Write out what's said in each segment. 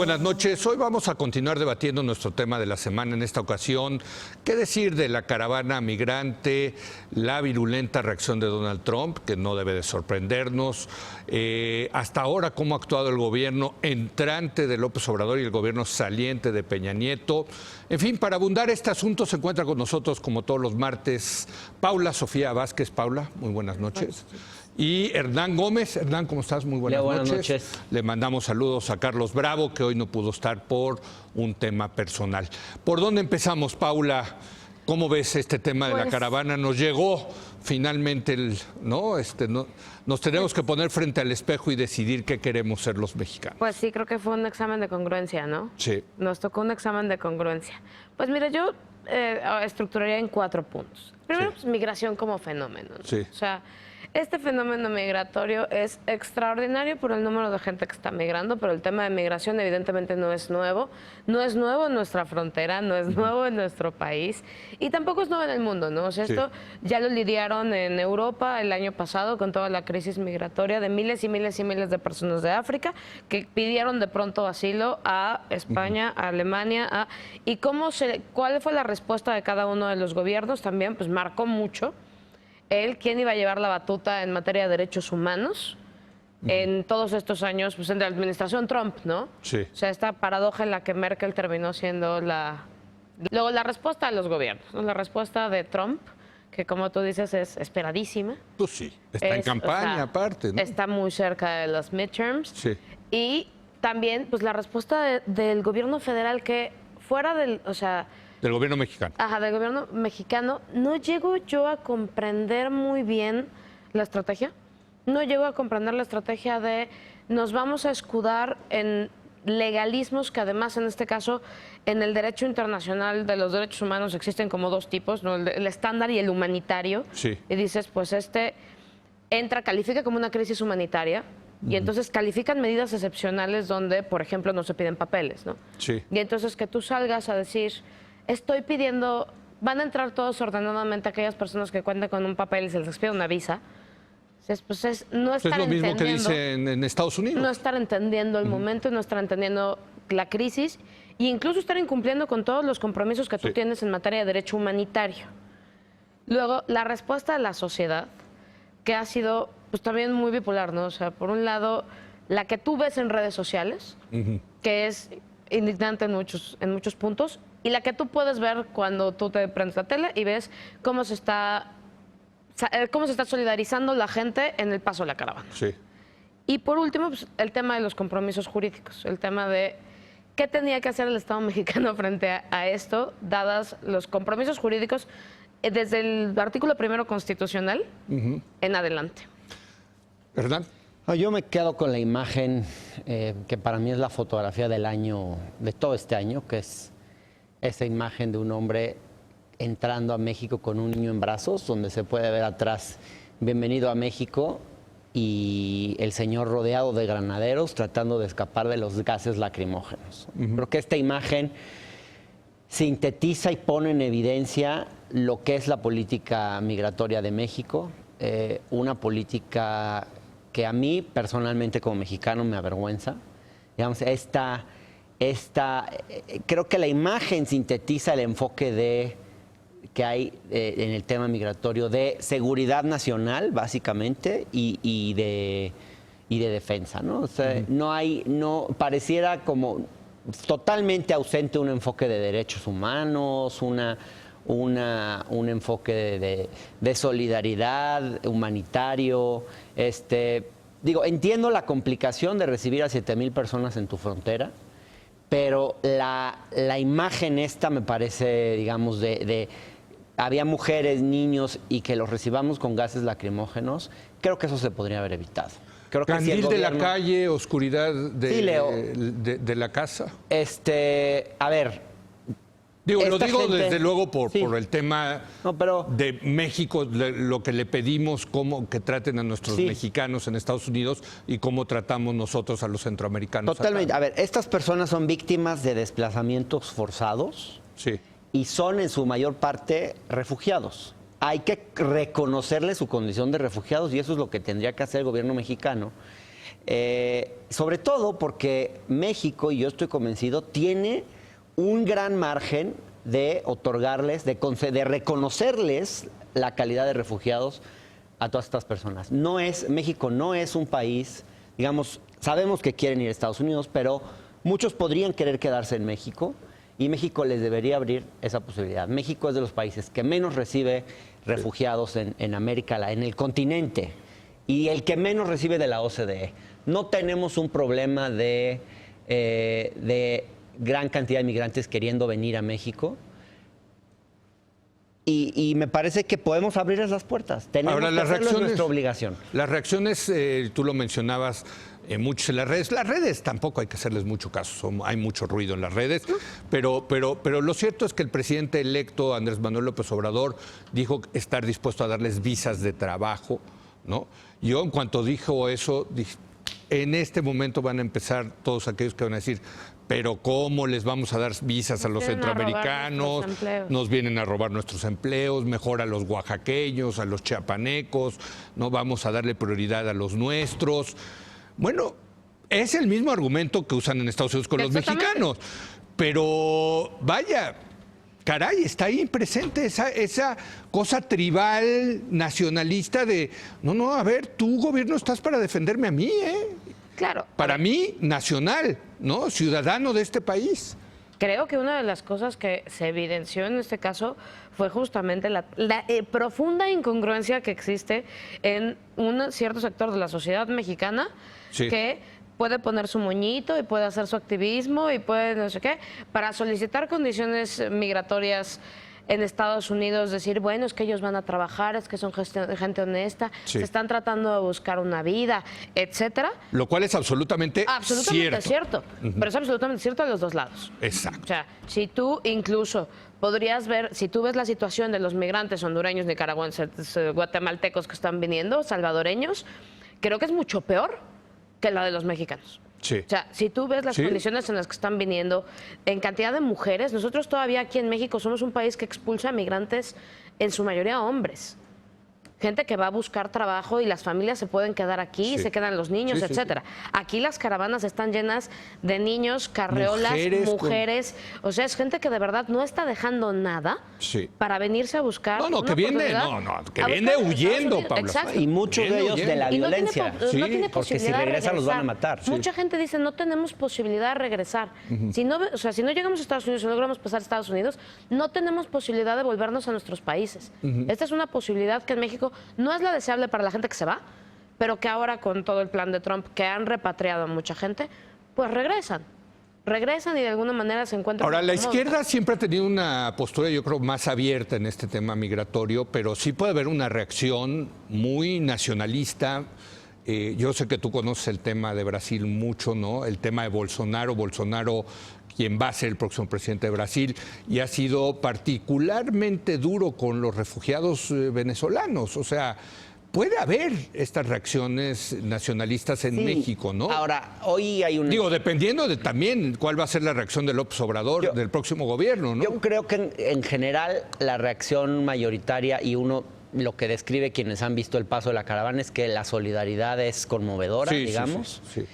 buenas noches. Hoy vamos a continuar debatiendo nuestro tema de la semana en esta ocasión. ¿Qué decir de la caravana migrante, la virulenta reacción de Donald Trump, que no debe de sorprendernos? Hasta ahora, cómo ha actuado el gobierno entrante de López Obrador y el gobierno saliente de Peña Nieto. En fin, para abundar este asunto se encuentra con nosotros, como todos los martes, Paula Sofía Vázquez. Paula, muy buenas noches. Y Hernán Gómez. Hernán, ¿cómo estás? Muy buenas noches. Le mandamos saludos a Carlos Bravo, que hoy no pudo estar por un tema personal. ¿Por dónde empezamos, Paula? ¿Cómo ves este tema de la caravana? Nos llegó finalmente nos tenemos que poner frente al espejo y decidir qué queremos ser los mexicanos. Pues sí, creo que fue un examen de congruencia, ¿no? Sí. Nos tocó un examen de congruencia. Pues mira, yo estructuraría en 4 puntos. Primero, pues, migración como fenómeno, ¿no? Sí. O sea, este fenómeno migratorio es extraordinario por el número de gente que está migrando, pero el tema de migración evidentemente no es nuevo. No es nuevo en nuestra frontera, no es nuevo en nuestro país y tampoco es nuevo en el mundo, ¿no? O sea, esto ya lo lidiaron en Europa el año pasado con toda la crisis migratoria de miles y miles y miles de personas de África que pidieron de pronto asilo a España, a Alemania, y cuál fue la respuesta de cada uno de los gobiernos también, pues marcó mucho quién iba a llevar la batuta en materia de derechos humanos en todos estos años, pues en la administración Trump, ¿no? Sí. O sea, esta paradoja en la que Merkel terminó siendo luego la respuesta de los gobiernos, ¿no? La respuesta de Trump, que como tú dices es esperadísima. Pues sí, está en campaña aparte, ¿no? Está muy cerca de los midterms. Sí. Y también, pues la respuesta del gobierno federal que fuera del gobierno mexicano. Ajá, del gobierno mexicano. No llego yo a comprender muy bien la estrategia. No llego a comprender la estrategia de nos vamos a escudar en legalismos que además en este caso en el derecho internacional de los derechos humanos existen como 2 tipos, ¿no? El estándar y el humanitario. Sí. Y dices, pues califica como una crisis humanitaria. Y entonces califican medidas excepcionales donde, por ejemplo, no se piden papeles, ¿no? Sí. Y entonces que tú salgas a decir, estoy pidiendo, van a entrar todos ordenadamente aquellas personas que cuentan con un papel y se les pide una visa. Pues no estar es lo mismo entendiendo, que dicen en Estados Unidos. No estar entendiendo el momento, no estar entendiendo la crisis e incluso estar incumpliendo con todos los compromisos que tú tienes en materia de derecho humanitario. Luego, la respuesta de la sociedad, que ha sido pues también muy bipolar, ¿no? O sea, por un lado, la que tú ves en redes sociales, que es indignante en muchos puntos, y la que tú puedes ver cuando tú te prendes la tele y ves cómo se está solidarizando la gente en el paso de la caravana. Sí. Y por último, pues, el tema de los compromisos jurídicos, el tema de qué tenía que hacer el Estado mexicano frente a esto, dadas los compromisos jurídicos desde el artículo 1 constitucional en adelante. ¿Verdad? Yo me quedo con la imagen que para mí es la fotografía del año, de todo este año, que es esa imagen de un hombre entrando a México con un niño en brazos, donde se puede ver atrás, bienvenido a México, y el señor rodeado de granaderos tratando de escapar de los gases lacrimógenos. Creo que esta imagen sintetiza y pone en evidencia lo que es la política migratoria de México, una política que a mí personalmente como mexicano me avergüenza. Digamos, creo que la imagen sintetiza el enfoque que hay en el tema migratorio de seguridad nacional, básicamente, y de defensa, ¿no? O sea, pareciera como totalmente ausente un enfoque de derechos humanos, un enfoque de solidaridad humanitario. Entiendo la complicación de recibir a 7,000 personas en tu frontera, pero la imagen esta me parece, digamos, había mujeres, niños, y que los recibamos con gases lacrimógenos, creo que eso se podría haber evitado. Creo que Candil si el gobierno... de la calle, oscuridad Sí, Leo. de la casa. A ver... Lo digo gente... desde luego por el tema pero... de México, lo que le pedimos, que traten a nuestros mexicanos en Estados Unidos y cómo tratamos nosotros a los centroamericanos. Totalmente. Acá. A ver, estas personas son víctimas de desplazamientos forzados. Sí. Y son en su mayor parte refugiados. Hay que reconocerle su condición de refugiados y eso es lo que tendría que hacer el gobierno mexicano. Sobre todo porque México, y yo estoy convencido, tiene un gran margen de otorgarles, de reconocerles la calidad de refugiados a todas estas personas. México no es un país, digamos, sabemos que quieren ir a Estados Unidos, pero muchos podrían querer quedarse en México y México les debería abrir esa posibilidad. México es de los países que menos recibe refugiados en América, en el continente, y el que menos recibe de la OCDE. No tenemos un problema de gran cantidad de migrantes queriendo venir a México. Y me parece que podemos abrirles las puertas. Tenemos que hacerlo, es nuestra obligación. Las reacciones, tú lo mencionabas, muchos en las redes. Las redes tampoco hay que hacerles mucho caso, hay mucho ruido en las redes, pero lo cierto es que el presidente electo, Andrés Manuel López Obrador, dijo estar dispuesto a darles visas de trabajo, ¿no? Yo, en cuanto dijo eso, dije, en este momento van a empezar todos aquellos que van a decir, pero ¿cómo les vamos a dar visas a los centroamericanos? Nos vienen a robar nuestros empleos, mejor a los oaxaqueños, a los chiapanecos, no vamos a darle prioridad a los nuestros. Bueno, es el mismo argumento que usan en Estados Unidos con los mexicanos, pero vaya, caray, está ahí presente esa cosa tribal, nacionalista de, no, a ver, tú gobierno estás para defenderme a mí, ¿eh? Claro. Para mí, nacional, ¿no? Ciudadano de este país. Creo que una de las cosas que se evidenció en este caso fue justamente la profunda incongruencia que existe en un cierto sector de la sociedad mexicana que puede poner su moñito y puede hacer su activismo y puede no sé qué, para solicitar condiciones migratorias en Estados Unidos, decir, bueno, es que ellos van a trabajar, es que son gente honesta, se están tratando de buscar una vida, etcétera. Lo cual es absolutamente cierto. Pero es absolutamente cierto a los dos lados. Exacto. O sea, si tú incluso podrías ver, si tú ves la situación de los migrantes hondureños, nicaragüenses, guatemaltecos que están viniendo, salvadoreños, creo que es mucho peor que la de los mexicanos. Sí. O sea, si tú ves las condiciones en las que están viniendo, en cantidad de mujeres, nosotros todavía aquí en México somos un país que expulsa a migrantes, en su mayoría hombres. Gente que va a buscar trabajo y las familias se pueden quedar aquí, se quedan los niños, etcétera. Aquí las caravanas están llenas de niños, carreolas, mujeres. O sea, es gente que de verdad no está dejando nada para venirse a buscar. Que viene huyendo, Pablo. Exacto. Y muchos de ellos de la violencia. No tiene porque si regresan los van a matar. Mucha gente dice, no tenemos posibilidad de regresar. Si no llegamos a Estados Unidos, si no logramos pasar a Estados Unidos, no tenemos posibilidad de volvernos a nuestros países. Esta es una posibilidad que en México no es la deseable para la gente que se va, pero que ahora con todo el plan de Trump, que han repatriado a mucha gente, pues regresan y de alguna manera se encuentran. Ahora, la izquierda siempre ha tenido una postura, yo creo, más abierta en este tema migratorio, pero sí puede haber una reacción muy nacionalista. Yo sé que tú conoces el tema de Brasil mucho, ¿no? El tema de Bolsonaro, quien va a ser el próximo presidente de Brasil, y ha sido particularmente duro con los refugiados venezolanos. O sea, puede haber estas reacciones nacionalistas en México, ¿no? Ahora, hoy hay un... Digo, dependiendo de también cuál va a ser la reacción de López Obrador, del próximo gobierno, ¿no? Yo creo que en general la reacción mayoritaria, y lo que describe quienes han visto el paso de la caravana, es que la solidaridad es conmovedora, digamos. Sí.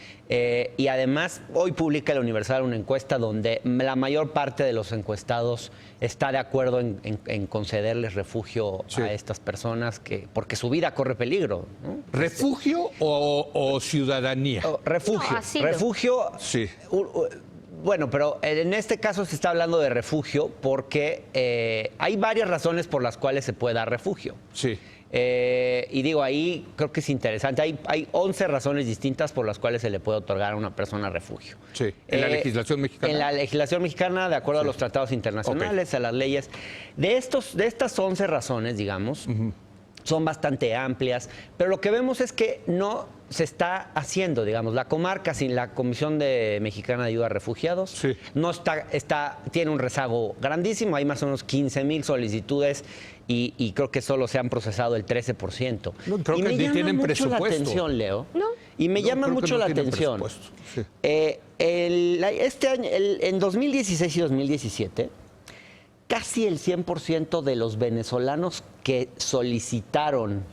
Y además, hoy publica el Universal una encuesta donde la mayor parte de los encuestados está de acuerdo en concederles refugio a estas personas, porque su vida corre peligro, ¿no? ¿Refugio o ciudadanía? Refugio. No, refugio. Sí. Bueno, pero en este caso se está hablando de refugio porque hay varias razones por las cuales se puede dar refugio. Sí. Y digo, ahí creo que es interesante. Hay 11 razones distintas por las cuales se le puede otorgar a una persona refugio. Sí. ¿En la legislación mexicana? En la legislación mexicana, de acuerdo a los tratados internacionales, a las leyes. De estas 11 razones, digamos, son bastante amplias, pero lo que vemos es que no se está haciendo, digamos, la comarca sin la Comisión Mexicana de Ayuda a Refugiados no tiene un rezago grandísimo, hay más o menos 15,000 solicitudes y creo que solo se han procesado el 13%. No, creo y que me ni llama tienen mucho presupuesto. la atención, Leo. No. Y me llama mucho la atención. Sí. Este año, en 2016 y 2017, casi el 100% de los venezolanos que solicitaron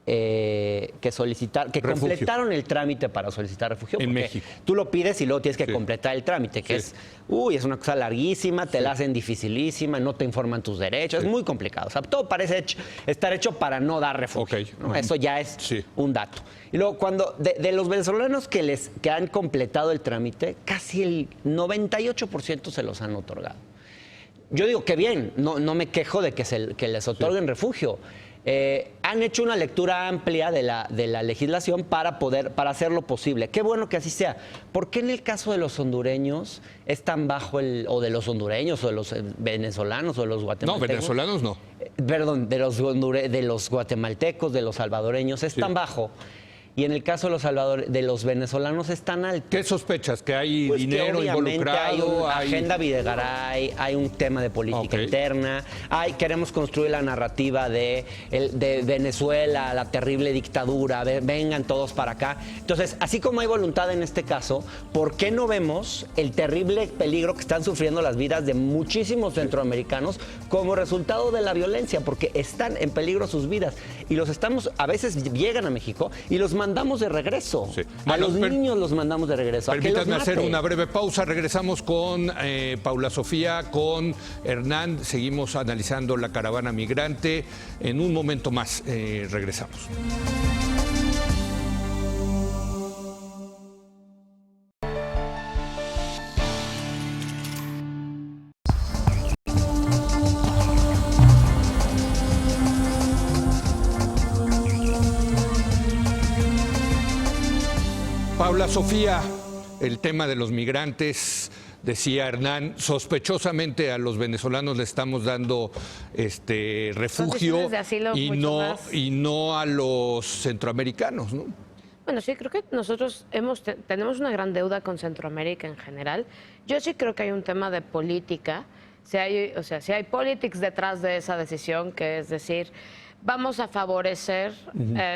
que Refugio. completaron el trámite para solicitar refugio. En porque México. Tú lo pides y luego tienes que Sí. completar el trámite, que Sí. es una cosa larguísima, te la hacen dificilísima, no te informan tus derechos, Sí. es muy complicado. O sea, todo parece estar hecho para no dar refugio. Ok. ¿no? Eso ya es Sí. un dato. Y luego, cuando de los venezolanos que han completado el trámite, casi el 98% se los han otorgado. Yo digo que bien, no me quejo de que les otorguen refugio. Han hecho una lectura amplia de la legislación para hacerlo posible. Qué bueno que así sea. ¿Por qué en el caso de los hondureños es tan bajo o de los hondureños, o de los venezolanos, o de los No, guatemaltecos? venezolanos no. Perdón, de los guatemaltecos, de los salvadoreños, es tan bajo. Y en el caso de los venezolanos es tan alto. ¿Qué sospechas? ¿Que hay Pues que dinero obviamente involucrado? Hay una agenda Videgaray, hay un tema de política Ok. interna, queremos construir la narrativa de Venezuela, la terrible dictadura, vengan todos para acá. Entonces, así como hay voluntad en este caso, ¿por qué no vemos el terrible peligro que están sufriendo las vidas de muchísimos centroamericanos como resultado de la violencia? Porque están en peligro sus vidas. Y a veces llegan a México y los mandamos de regreso. Sí. A Bueno, los niños los mandamos de regreso. ¿A qué los Permítanme hacer mate? una breve pausa. Regresamos con Paula Sofía, con Hernán. Seguimos analizando la caravana migrante. En un momento más regresamos. Paula Sofía, el tema de los migrantes, decía Hernán, sospechosamente a los venezolanos le estamos dando refugio Condiciones de asilo y mucho más. no a los centroamericanos, ¿no? Bueno, sí, creo que nosotros tenemos una gran deuda con Centroamérica en general. Yo sí creo que hay un tema de política. Si hay politics detrás de esa decisión, que es decir, vamos a favorecer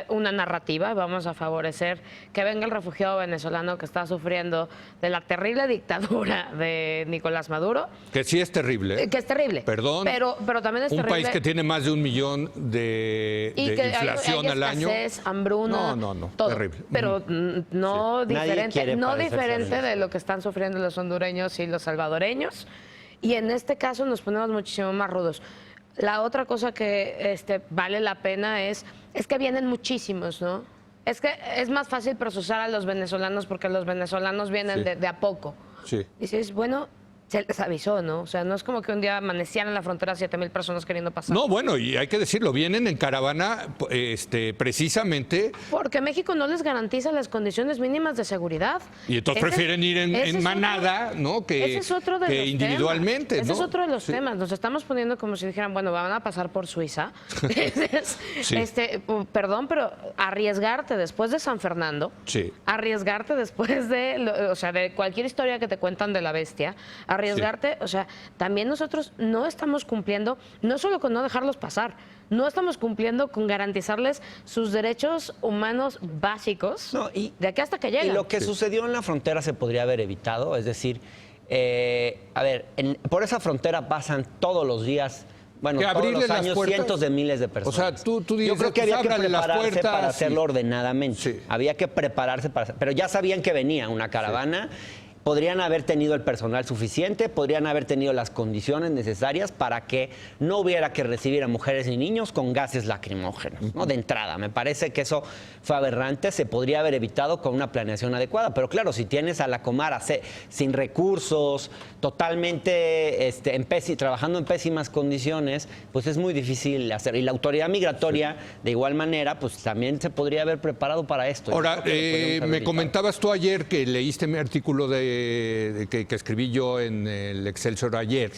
una narrativa, vamos a favorecer que venga el refugiado venezolano que está sufriendo de la terrible dictadura de Nicolás Maduro. Que sí es terrible. Que es terrible. Perdón. Pero también es un terrible. país que tiene más de 1 millón de inflación hay al año. escasez, hambruna, No, todo. terrible. Pero no Sí. Nadie quiere parecerse a diferente de Venezuela. lo que están sufriendo los hondureños y los salvadoreños. Y en este caso nos ponemos muchísimo más rudos. La otra cosa que vale la pena es que vienen muchísimos, ¿no? Es que es más fácil procesar a los venezolanos porque los venezolanos vienen Sí. de a poco. Sí. Dices, bueno, se les avisó, ¿no? O sea, no es como que un día amanecían en la frontera 7,000 personas queriendo pasar. No, bueno, y hay que decirlo, vienen en caravana precisamente. Porque México no les garantiza las condiciones mínimas de seguridad. Y entonces prefieren ir en manada, ¿no? Ese es otro de que los individualmente, temas. ¿no? Ese es otro de los Sí. temas. Nos estamos poniendo como si dijeran, bueno, van a pasar por Suiza. Sí. Perdón, pero arriesgarte después de San Fernando, Sí. arriesgarte después de cualquier historia que te cuentan de la bestia, arriesgarte, o sea, también nosotros no estamos cumpliendo, no solo con no dejarlos pasar, no estamos cumpliendo con garantizarles sus derechos humanos básicos No, y- de aquí hasta que llegan. Y lo que sucedió en la frontera se podría haber evitado, es decir, por esa frontera pasan todos los días, bueno, Que todos abrirle los las años puertas. cientos de miles de personas. O sea, tú dices, Yo creo que pues, había que ábrale las prepararse puertas para y- hacerlo ordenadamente. Sí. Había que prepararse pero ya sabían que venía una caravana. Podrían haber tenido el personal suficiente, podrían haber tenido las condiciones necesarias para que no hubiera que recibir a mujeres y niños con gases lacrimógenos, ¿no? De entrada. Me parece que eso fue aberrante, se podría haber evitado con una planeación adecuada. Pero claro, si tienes a la Comara sin recursos, totalmente trabajando en pésimas condiciones, pues es muy difícil hacer. Y la autoridad migratoria, de igual manera, pues también se podría haber preparado para esto. Yo Ahora, creo que lo podríamos haber me evitado. comentabas tú ayer que leíste mi artículo que escribí yo en el Excelsior ayer,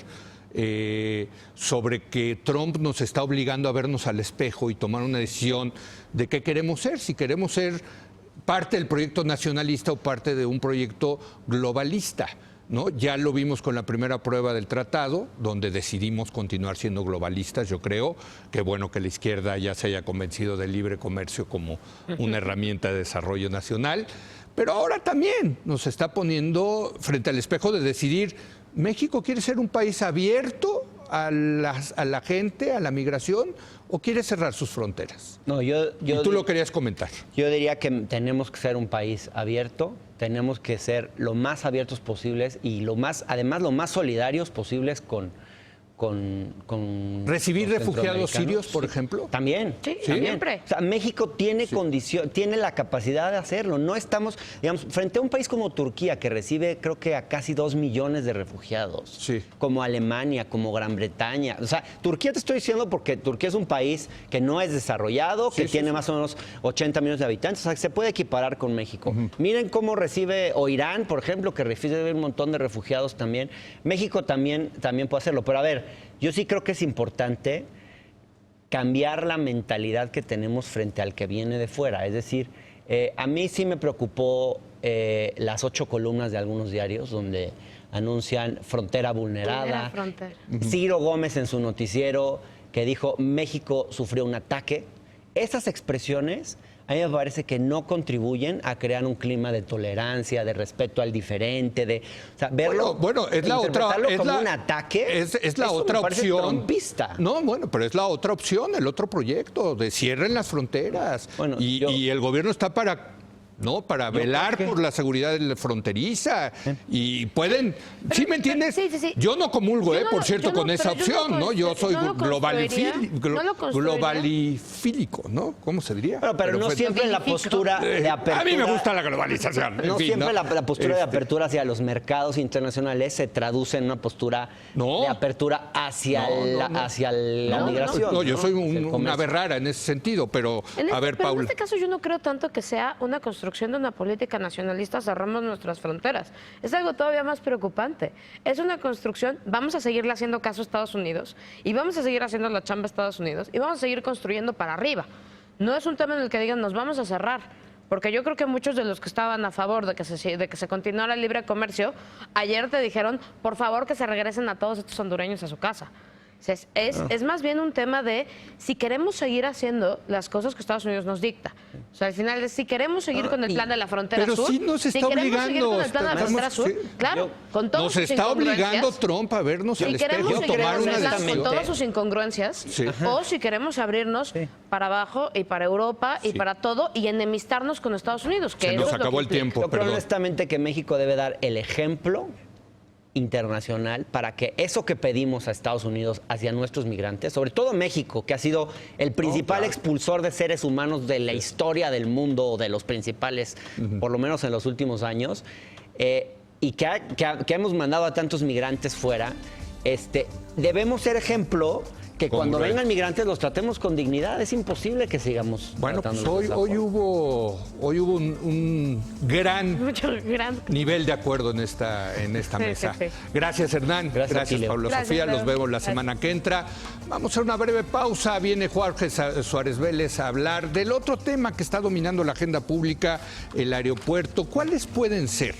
sobre que Trump nos está obligando a vernos al espejo y tomar una decisión de qué queremos ser, si queremos ser parte del proyecto nacionalista o parte de un proyecto globalista, ¿no? Ya lo vimos con la primera prueba del tratado, donde decidimos continuar siendo globalistas, yo creo. Qué bueno que la izquierda ya se haya convencido del libre comercio como una herramienta de desarrollo nacional. Pero ahora también nos está poniendo frente al espejo de decidir, ¿México quiere ser un país abierto a la gente, a la migración, o quiere cerrar sus fronteras? No, Y tú lo querías comentar. Yo diría que tenemos que ser un país abierto, tenemos que ser lo más abiertos posibles y además lo más solidarios posibles con ¿Recibir los refugiados centroamericanos. sirios, por ejemplo? También. Sí, también. siempre. O sea, México tiene tiene la capacidad de hacerlo. No estamos, digamos, frente a un país como Turquía, que recibe creo que a casi 2 millones de refugiados, Sí. como Alemania, como Gran Bretaña. O sea, Turquía te estoy diciendo porque Turquía es un país que no es desarrollado, que tiene más o menos 80 millones de habitantes, o sea, que se puede equiparar con México. Miren cómo recibe, o Irán, por ejemplo, que recibe un montón de refugiados también. México también puede hacerlo. Pero a ver, yo sí creo que es importante cambiar la mentalidad que tenemos frente al que viene de fuera. Es decir, a mí sí me preocupó las 8 columnas de algunos diarios donde anuncian frontera vulnerada. Frontera. Ciro Gómez en su noticiero que dijo México sufrió un ataque. Esas expresiones a mí me parece que no contribuyen a crear un clima de tolerancia, de respeto al diferente, de verlo, Bueno, es la otra, interpretarlo es como la, un ataque. es la eso me otra parece opción. trompista. No, bueno, pero es la otra opción, el otro proyecto de cierren las fronteras. Bueno, y el gobierno está para velar creo que- por la seguridad fronteriza y pueden, ¿sí me entiendes? Sí. Yo no comulgo, Yo no por lo- cierto, yo no- con esa pero yo no opción, ¿no? Yo soy no lo construiría. globalifílico, ¿no? ¿Cómo se diría? Pero no fue- siempre la postura de apertura. A mí me gusta la globalización. en No fin, siempre ¿no? la postura de Este, apertura hacia los mercados internacionales se traduce en una postura No. de apertura hacia hacia la No, migración. No, yo soy Hacia el una comercio. ave rara en ese sentido, pero a ver, pero Paula. en este caso yo no creo tanto que sea una construcción de una política nacionalista, cerramos nuestras fronteras. Es algo todavía más preocupante. Es una construcción, vamos a seguirle haciendo caso a Estados Unidos y vamos a seguir haciendo la chamba a Estados Unidos y vamos a seguir construyendo para arriba. No es un tema en el que digan nos vamos a cerrar. Porque yo creo que muchos de los que estaban a favor de que se continuara el libre comercio, ayer te dijeron, por favor, que se regresen a todos estos hondureños a su casa. O sea, es más bien un tema de si queremos seguir haciendo las cosas que Estados Unidos nos dicta. O sea, al final es si queremos seguir con el plan de la frontera pero sur. sí nos está si queremos seguir obligando, con el plan de la estamos- frontera sur, sí. claro, con todos Nos sus está obligando incongruencias. Trump a vernos al Si queremos espejo y seguir tomar con una el plan decisión. con todas sus incongruencias, Sí. o si queremos abrirnos para abajo y para Europa y Sí. para todo y enemistarnos con Estados Unidos. Que Se eso nos es lo acabó que el implica. tiempo, Yo creo perdón. honestamente que México debe dar el ejemplo internacional para que eso que pedimos a Estados Unidos hacia nuestros migrantes, sobre todo México, que ha sido el principal expulsor de seres humanos de la historia del mundo, o de los principales, por lo menos en los últimos años, y que hemos mandado a tantos migrantes fuera, debemos ser ejemplo que cuando Congruente. vengan migrantes los tratemos con dignidad. Es imposible que sigamos Bueno, pues tratándolos de esa hoy forma. hubo un gran Mucho gran. nivel de acuerdo en esta mesa. sí. Gracias, Hernán. Gracias a ti, Leo. Pablo Gracias, Sofía. Leo. Los vemos la Gracias. semana que entra. Vamos a hacer una breve pausa. Viene Jorge Suárez Vélez a hablar del otro tema que está dominando la agenda pública, el aeropuerto. ¿Cuáles pueden ser?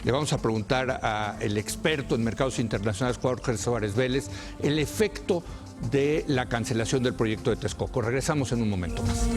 Le vamos a preguntar al experto en mercados internacionales, Jorge Suárez Vélez, el efecto de la cancelación del proyecto de Texcoco. Regresamos en un momento más.